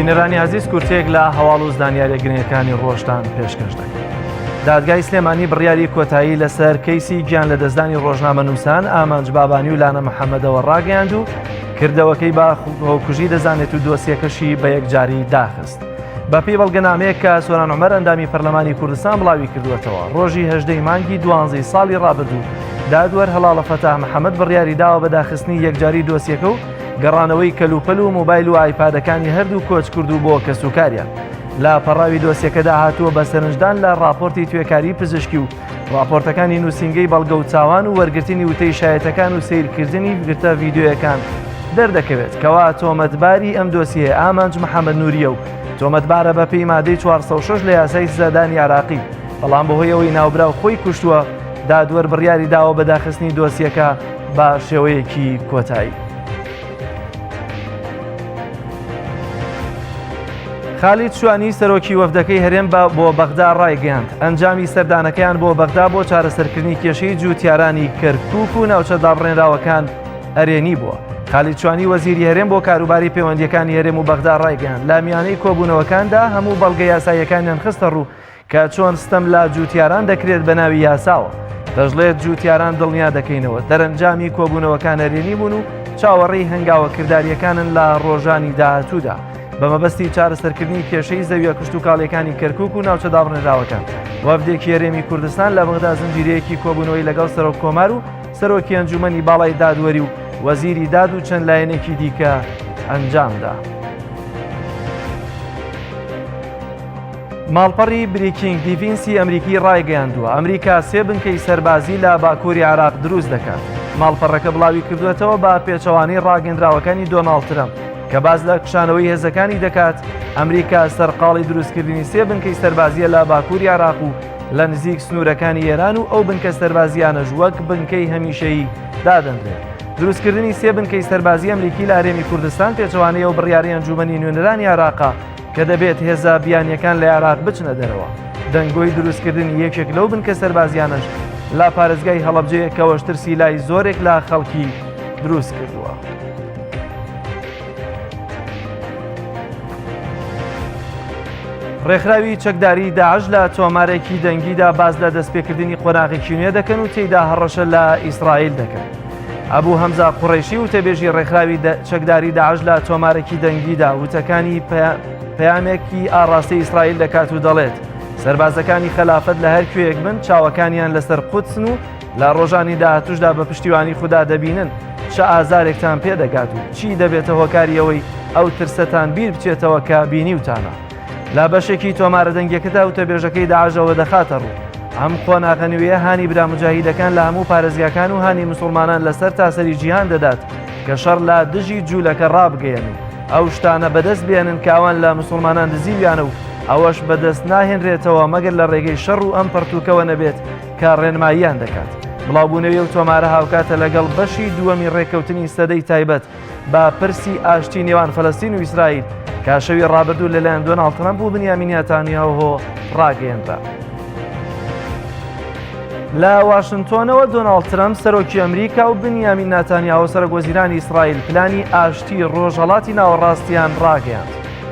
نوێنەرانی عەزیز کورتێک لە هەواڵ و زانیاریە گرنگەکانی ڕۆژتان پێشکەش دەکەین. دادگای سلێمانی بڕیاری کۆتایی لەسەر کەیسی گیان لە دەستدانی ڕۆژنامە نووسان ئامانج بابانی و لانە محەممەدەوە ڕاگەیاند و کردەوەکەی با هۆکوژی دەزانێت و دۆسیەکەشی بە یەکجاری داخست. بە پێی بەڵگەنامەیەک کە سۆران عومەر ئەندامی پەرلەمانی کوردستان بڵاوی کردوێتەوە ڕۆژی 18 مانگی 12 ساڵی ڕابردوو دادوەر هەڵاڵە فەتاح محەممەد بڕیاری داوە بە داخستنی یەکجاری دۆسیەکە و گەڕانەوەی کەلوپەل و مۆبایل و ئایپادەکانی هەردوو کۆچ کردو بۆ کەسوکاریان. لە پەڕاوی دۆسیەکەدا هاتووە بە سەرنجدان لە راپۆرتی توێکاری پزیشکی و راپۆرتەکانی نووسینگەی بەڵگە و چاوان و وەرگرتنی وتەی شایەتەکان و سیرکردنی گرتە ڤیددیۆیەکان دەردەکەوێت کەوا تۆمەتباری ئەم دۆسیە ئامانج محەممەد نووریە و تۆمەتبارە بە پێی مادەی 406 لە یاسای سزادانی عراقی، بەڵام بەهۆی ئەوەی ناوبراو خۆی کوشتووە دادوەر بڕیاری داوە بە داخستنی دۆسیەکە بە شێوەیەکی کۆتایی. خالید شوانی سەرۆکی وەفدەکەی هەرێم بۆ بەغدا ڕایگەیاند ئەنجامی سەردانەکەیان بۆ بەغدا بۆ چارەسەرکردنی کێشەی جووتیارانی کەرکووک و ناوچە دابڕێنراوەکان ئەرێنی بووە. خالید شوانی وەزیری هەرێم بۆ کاروباری پەیوەندیەکانی هەرێم و بەغدا ڕایگەیاند لە میانەی کۆبوونەوەکاندا هەموو بەڵگە یاساییەکانیان خستە ڕوو کە چۆن ستەم لە جووتیاران دەکرێت بە ناوی یاساوە. دەژڵێت جووتیاران دڵنیا دەکەینەوە دەرەنجامی کۆبوونەوەکان ئەرێنی بوون و چاوەڕێی هەنگاوە کرداریەکانن لە ڕۆژانی داهاتوودا بە مەبەستی چارەسەرکردنی کێشەی زەویە کشت و کاڵیەکانی کەرکووک و ناوچە دابڕێنراوەکان. وەفدێکی هەرێمی کوردستان لە بەغدا زنجیرەیەکی کۆبوونەوەی لەگەڵ سەرۆک کۆمار و سەرۆکی ئەنجومەنی باڵای دادوەری و وەزیری داد و چەند لایەنێکی دیکە ئەنجامدا. ماڵپەڕی بریکینگ دیڤینسی ئەمریکی ڕایگەیاندووە ئەمریکا 3 بنکەی سەربازی لە باکووری عراق دروست دەکات. ماڵپەڕەکە بڵاوی کردوێتەوە بە پێچەوانەی ڕاگەندراوەکانی دۆناڵد ترەمپ کە باز لە کشانەوەی هێزەکانی دەکات ئەمریکا سەرقاڵی دروستکردنی 3 بنکەی سەربازیە لە باکووری عراق و لە نزیک سنوورەکانی ئێران و ئەو بنکە سەربازیانەش وەک بنکەی هەمیشەیی دادەنرێت. دروستکردنی 3 بنکەی سەربازی ئەمریکی لە هەرێمی کوردستان پێچەوانەیە و بڕیاری ئەنجومەنی نوێنەرانی عراقا کە دەبێت هێزە بیانیەکان لە عراق بچنە دەرەوە. دەنگۆی دروستکردنی یەکێک لەو بنکە سەربازیانش لا پارێزگای هەڵەبجەیە کەوەش ترسی لای زۆرێک لە خەڵکی دروست کردووە. ڕێکخراوی چەکداری داعش لە تۆمارێکی دەنگیدا باز لە دەستپێکردنی قۆناغێکی نوێ دەکەن و تێیدا هەڕەشە لە ئیسرائیل دەکەن. ئەبوو هەمزا قوڕیشی وتەبێژی ڕێکخراوی چەکداری داعش لە تۆمارێکی دەنگیدا وتەکانی پەیامێکی ئاڕاستی ئیسرائیل دەکات و دەڵێت سەربازەکانی خەلافەت لە هەر کوێیەک بن چاوەکانیان لەسەر قودسن و لە ڕۆژانی داهاتووشدا بە پشتیوانی خوددا دەبینن چه ئازارێکتان پێدەگات و چی دەبێتە هۆکاریەوەی ئەو ترسەتان بیر بچێتەوە کە بینیوتانە. لە بەشێکی تۆمارە دەنگەکەدا وتەبێژەکەی داعشەوە دەخاتە ڕوو. ئەم قۆناغەنوێیە هانی برامجاهیدەکان لە هەموو پارێزگاکان و هانی مسلمانان لەسەر تاسەری جیهان دەدات کە شەڕ لە دژی جوولەکە ڕابگەیەن و ئەو شتانە بەدەست بێنن کاوان لە مسلمانان دزیویانە و ئەوەش بەدەست ناهێنرێتەوە مەگەر لە ڕێگەی شەڕ و ئەم پەرتوکەوە نەبێت کە ڕێنماییان دەکات. بڵاوبوونەوەی و تۆمارە هاوکاتە لەگەڵ بەشی دووەمی ڕێکەوتنی سەدەی تایبەت بە پرسی ئاشتی نێوان فەلەستین و ئیسرائیل کە شەوی ڕابردوو لەلایەن دۆناڵد ترەمپ و بنیامین نێتانیاهو ڕاگەیەنرا. لە واشنتۆنەوە دۆناڵد ترەمپ سەرۆکی ئەمریکا و بنیامین نێتانیاهو سەرۆکوەزیرانی ئیسرائیل پلانی ئاشتی ڕۆژهەڵاتی ناوەڕاستیان ڕاگەیاند.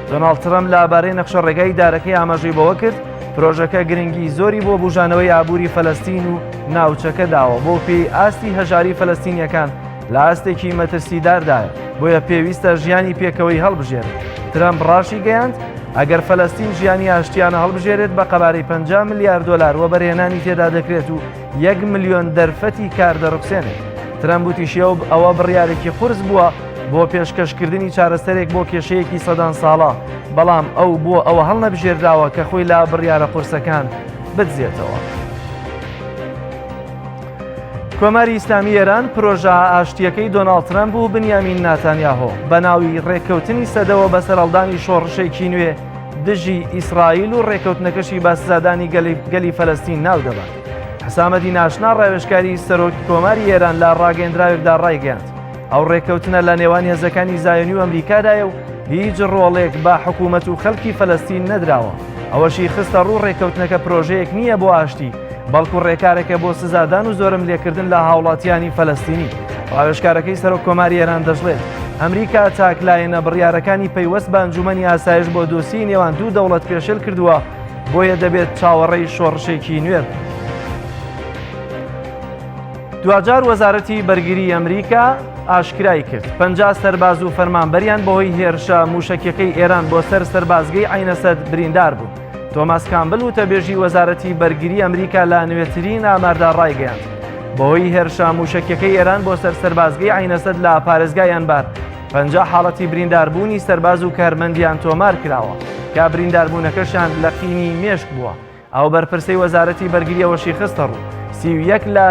دۆناڵد ترەمپ لەبارەی نەخشە ڕێگای دارەکەی ئاماژەی بەوە کرد پرۆژەکە گرنگی زۆری بۆ بژانەوەی ئابووری فەلەستین و ناوچەکە داوە بۆ پێی ئاستی هەژاری فەلەستینیەکان لە ئاستێکی مەترسیداردایە بۆیە پێویستە ژیانی پێکەوەی هەڵبژێرن. ترەمپ ڕاشی گەیاند ئەگەر فەلەستین ژیانی ئاشتیانە هەڵبژێرێت بە قەبارەی 50 ملیار دۆلار وە بەرهێنانی تێدا دەکرێت و 1 ملیۆن دەرفەتی کار دەڕوخسێنێت. ترەمپ وتیشیە و ئەوە بڕیارێکی قورس بووە بۆ پێشکەشکردنی چارەسەرێک بۆ کێشەیەکی سەدان ساڵە، بەڵام ئەو بۆ ئەوە هەڵ نەبژێرداوە کە خۆی لە بڕیارە قورسەکان بدزێتەوە. کۆماری ئیسلامی ئێران پرۆژە ئاشتیەکەی دۆناڵد ترەمپ و بنیامین نێتانیاهو بە ناوی ڕێککەوتنی سەدەوە بە سەرهەڵدانی شۆڕشێکی نوێ دژی ئیسرائیل و ڕێککەوتنەکەشی بە سزادانی گەلی فەلەستین ناو دەبات. حسامەدی ناشنا ڕاوێژکاری سەرۆکی کۆماری ئێران لە ڕاگەیەندراوێکدا ڕایگەیاند ئەو ڕێککەوتنە لە نێوان هێزەکانی زایۆنی و ئەمریکادایە و هیچ ڕۆڵێک بە حکوومەت و خەڵکی فەلەستین نەدراوە. ئەوەشی خستە ڕوو ڕێککەوتنەکە پرۆژەیەک نییە بۆ ئاشتی بەڵکو ڕێکارێکە بۆ سزادان و زۆرم لێکردن لە هاوڵاتیانی فەلەستینی. ڕاوێژکارەکەی سەرۆک کۆماری ئێران دەژڵێت ئەمریکا تاکلایەنە بڕیارەکانی پەیوەست بە ئەنجومەنی ئاسایش بۆ دۆسی نێوان دوو دەوڵەت پێشێل کردووە بۆیە دەبێت چاوەڕێی شۆڕشێکی نوێ بێت. دوجار وەزارەتی بەرگری ئەمریکا ئاشکرای کرد 50 سەرباز و فەرمانبەریان بەهۆی هێرشە موشکیەکەی ئێران بۆ سەر سەربازگەی عینەسەد بریندار بوون. تۆماس کامبل وتەبێژی وەزارەتی بەرگری ئەمریکا لە نوێترین ئاماردا ڕایگەیاند بەهۆی هێرشە موشکیەکەی ئێران بۆ سەر سەربازگەی عینەسەد لە پارێزگای ئەنبار 50 حاڵەتی برینداربوونی سەرباز و کارمەندیان تۆمار کراوە کە برینداربوونەکەشان لە قینی مێشک بووە. ئەو بەرپرسەی وەزارەتی بەرگریەوەشی خستە ڕوو 31 لە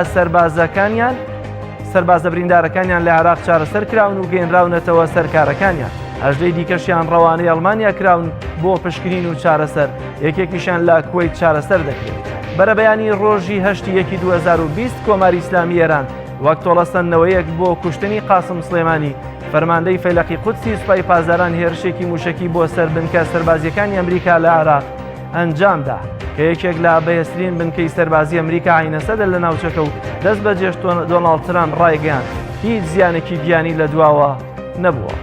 سەربازە بریندارەکانیان لە عێراق چارەسەر کراون و گەێنراونەتەوە سەرکارەکانیان. 18 دیکەشیان ڕەوانەی ئەڵمانیا کراون بۆ پشکنین و چارەسەر، یەکێکیشان لە کوێیت چارەسەر دەکرێت. بەرەبەیانی ڕۆژی 8 2020 کۆماری ئیسلامی ئێران وەک تۆڵەسەندنەوەیەک بۆ کوشتنی قاسم سلێمانی فەرماندەی فەیلقی قودسی سوپای پازداران هێرشێکی موشکی بۆ سەر بنکە سەربازیەکانی ئەمریکا لە عێراق ئەنجامدا کە یەکێک لە بەهێزترین بنکەی سەربازی ئەمریکا عینەسەدە لە ناوچەکە و دەست بە جێشت دۆناڵد ترامپ ڕایگەیاند هیچ زیانێکی گیانی لە دواوە نەبووە.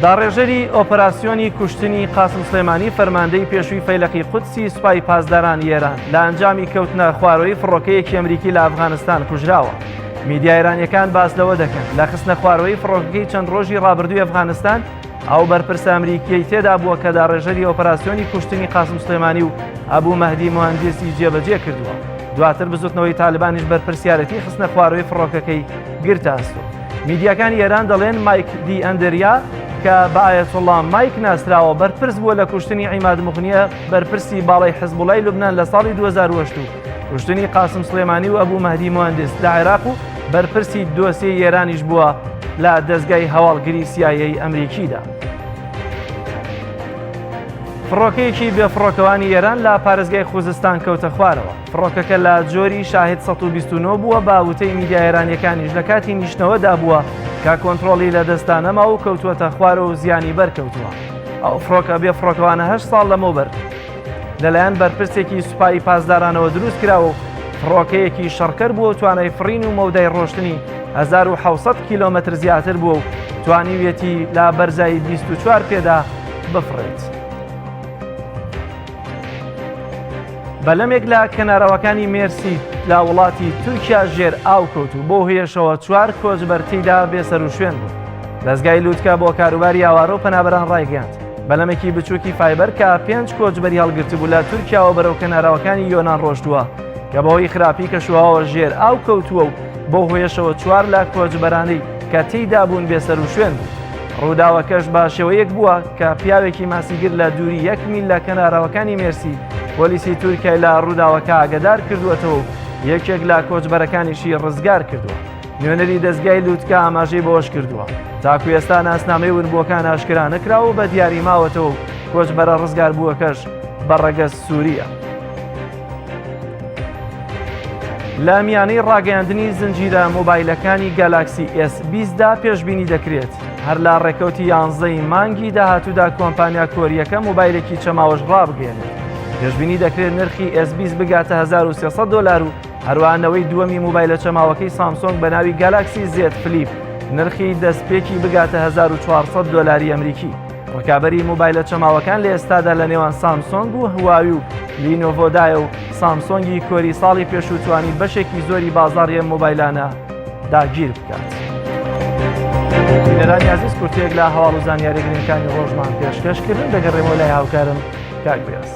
داڕێژەری ئۆپەراسیۆنی کوشتنی قاسم سلێمانی فەرماندەی پێشووی فەیلقی قودسی سوپای پازداران ئێران لە ئەنجامی کەوتنە خوارەوەی فڕۆکەیەکی ئەمریکی لە ئەفغانستان کوژراوە. میدیای ئێرانیەکان باس لەوە دەکەن لە خستنە خوارەوەی فڕۆکەکەی چەند ڕۆژی ڕابردووی ئەفغانستان ئەو بەرپرسە ئەمریکیی تێدا بووە کە داڕێژەری ئۆپەراسیۆنی کوشتنی قاسم سلێمانی و ئەبوو مەهدی موهەندیسی جێبەجێ کردووە. دواتر بزوتنەوەی تالیبانیش بەرپرسیارەتی خستنە خوارەوەی فڕۆکەکەی گرتاستوە. میدیاکانی ئێران دەڵێن مایک دی ئەندریا کە بە ئایەتوڵڵا مایک ناسراوە بەرپرس بووە لە کوشتنی عیماد موغنیە بەرپرسی باڵای حیزبوڵای لوبنان لە ساڵی 2008 کوشتنی قاسم سلێمانی و ئەبوو مەهدی موهەندس لە عێراق و بەرپرسی دۆسیەی ئێرانیش بووە لە دەستگای هەواڵگری سیایەی ئەمریکیدا. فڕۆکەیەکی بێفڕۆکەوانی ئێران لە پارێزگای خوزستان کەوتە خوارەوە. فڕۆکەکە لە جۆری شاهید 129 بووە بە وتەی میدیا ئێرانیەکانیش لە کاتی نیشتنەوەدا بووە کە کۆنتڕۆڵی لە دەستانەما و کەوتووەتە خوارەوە و زیانی بەرکەوتووە. ئەو فڕۆکە بێفڕۆکەوانە 8 ساڵ لەمەوبەر لەلایەن بەرپرسێکی سوپای پازدارانەوە دروست کراوە و فڕۆکەیەکی شەڕکەر بووە و توانای فڕین و مەودای ڕۆشتنی 1700 کیلۆمەتر زیاتر بووە و توانیوێتی لە بەرزایی 24 پێدا بفڕێت. بەلەمێک لە کەناراوەکانی مێرسی لە وڵاتی تورکیا ژێر ئاو کەوت و بۆ هێشەوە 4 کۆچبەر تێیدا بێسەر و شوێن بوو. دەستگای لووتکە بۆ کاروباری ئاوارە و پەنابەران ڕایگەیاند بەلەمێکی بچووکی فایبەر کە 5 کۆچبەری هەڵگرتبوو لە تورکیاوە بەرەو کەناراوەکانی یۆنان ڕۆشتووە کە بەهۆی خراپی کەشوهاوە ژێر ئاو کەوتووە و بۆ هۆیشەوە 4 لە کۆچبەرانەی کە تێیدا بوون بێسەر و شوێن بوو. ڕووداوەکەش بە شێوەیەک بووە کە پیاوێکی ماسیگر لە دووری 1 میل لە کەناراوەکانی مێرسی پۆلیسی تورکیا لە ڕووداوەکە ئاگدار کردووەتەوە و یەکێک لە کۆچبەرەکانیشی ڕزگار کردووە. نوێنەری دەستگای لووتکە ئاماژەی بۆش کردووە. تاکو ئێستا ناسنامەی ونبووەکان ئاشکرا نەکراوە و بە دیاری ماوەتەوە و کۆچبەرە ڕزگار بووەکەش بەڕێگە سووریە. لە میانەی ڕاگەیاندنی زنجیرە مۆبایلەکانی گالاکسی S20دا پێشبینی دەکرێت هەر لە ڕێکەوتی 11 مانگی داهاتوودا کۆمپانیا کۆریەکە مۆبایلێکی چەماوەش ڕابگەێنێت. پێشبینی دەکرێت نرخی S20 بگاتە $1300 و هەروانەوەی دووەمی مۆبایلە چەماوەکەی سامسۆنگ بە ناوی گالاکسی Z فلیپ نرخی دەستپێکی بگاتە $1400 ئەمریکی. ڕکابەری مۆبایلە چەماوەکان لە ئێستادا لە نێوان سامسۆنگ و هواوی و لینۆڤۆدایە و سامسۆنگی کۆری ساڵی پێشووتوانی بەشێکی زۆری بازاڕیە مۆبایلانە داگیر بکات. بینەرانی عزیز کورتێک لە هەواڵ و زانیاری گرنگەکانی ڕۆژمان پێشکەشکردن دەگەڕێمەوە لای هاوکارم کاک بیاس.